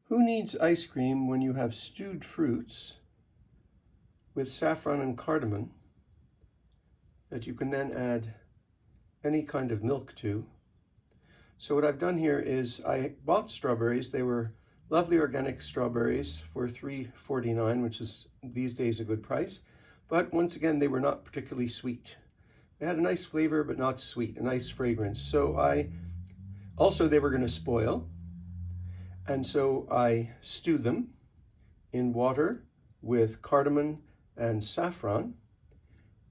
Who needs ice cream when you have stewed fruits with saffron and cardamom that you can then add any kind of milk to? So what I've done here is I bought strawberries. They were lovely organic strawberries for $3.49, which is these days a good price. But once again, they were not particularly sweet. They had a nice flavor, but not sweet, a nice fragrance. So they were going to spoil. And so I stewed them in water with cardamom and saffron.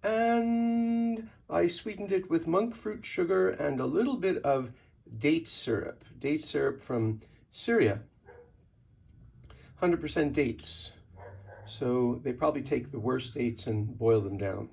And I sweetened it with monk fruit sugar and a little bit of date syrup from Syria. 100% dates. So they probably take the worst dates and boil them down.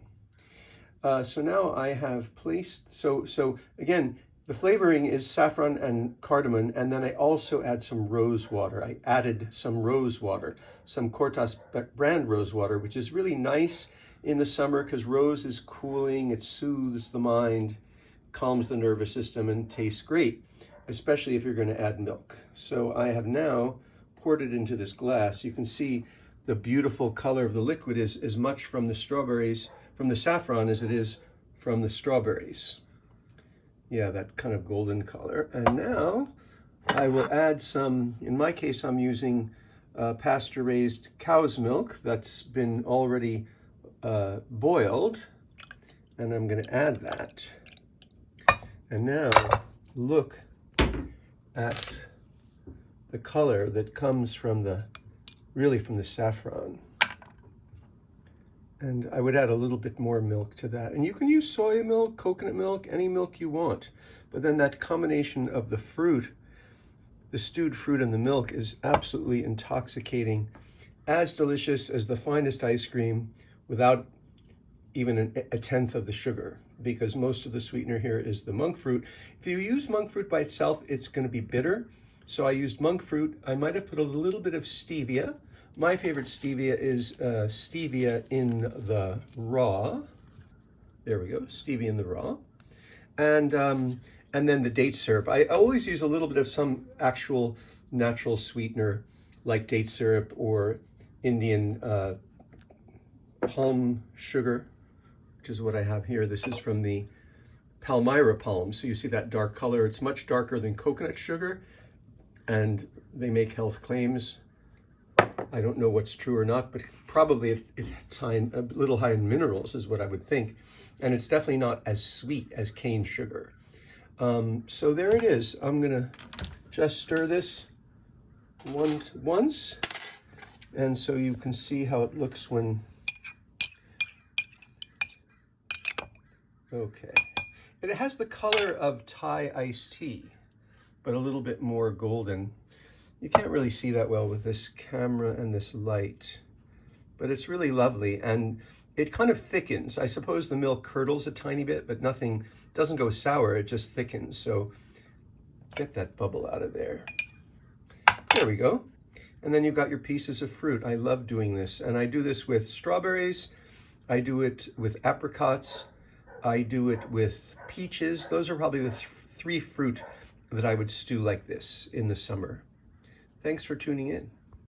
So now I have placed, so again, the flavoring is saffron and cardamom, and then I also add some rose water. I added some rose water, some Cortas brand rose water, which is really nice in the summer because rose is cooling, it soothes the mind, calms the nervous system, and tastes great, especially if you're going to add milk. So I have now poured it into this glass. You can see the beautiful color of the liquid is as much from the strawberries, from the saffron, as it is from the strawberries. Yeah, that kind of golden color. And now I will add some, in my case, I'm using pasture-raised cow's milk that's been already boiled. And I'm going to add that. And now look at the color that comes from really from the saffron. And I would add a little bit more milk to that. And you can use soy milk, coconut milk, any milk you want. But then that combination of the fruit, the stewed fruit and the milk is absolutely intoxicating. As delicious as the finest ice cream without even a tenth of the sugar, because most of the sweetener here is the monk fruit. If you use monk fruit by itself, it's going to be bitter. So I used monk fruit. I might have put a little bit of stevia. My favorite stevia is stevia in the raw. There we go, stevia in the raw. And then the date syrup. I always use a little bit of some actual natural sweetener like date syrup or Indian palm sugar, which is what I have here. This is from the Palmyra palm. So you see that dark color. It's much darker than coconut sugar, and they make health claims. I don't know what's true or not, but probably it's high, a little high in minerals is what I would think. And it's definitely not as sweet as cane sugar. So there it is. I'm gonna just stir this once. And so you can see how it looks when, okay. It has the color of Thai iced tea, but a little bit more golden. You can't really see that well with this camera and this light, but it's really lovely, and it kind of thickens. I suppose the milk curdles a tiny bit, but nothing, doesn't go sour, it just thickens. So get that bubble out of there. There we go. And then you've got your pieces of fruit. I love doing this, and I do this with strawberries, I do it with apricots, I do it with peaches. Those are probably the three fruit that I would stew like this in the summer. Thanks for tuning in.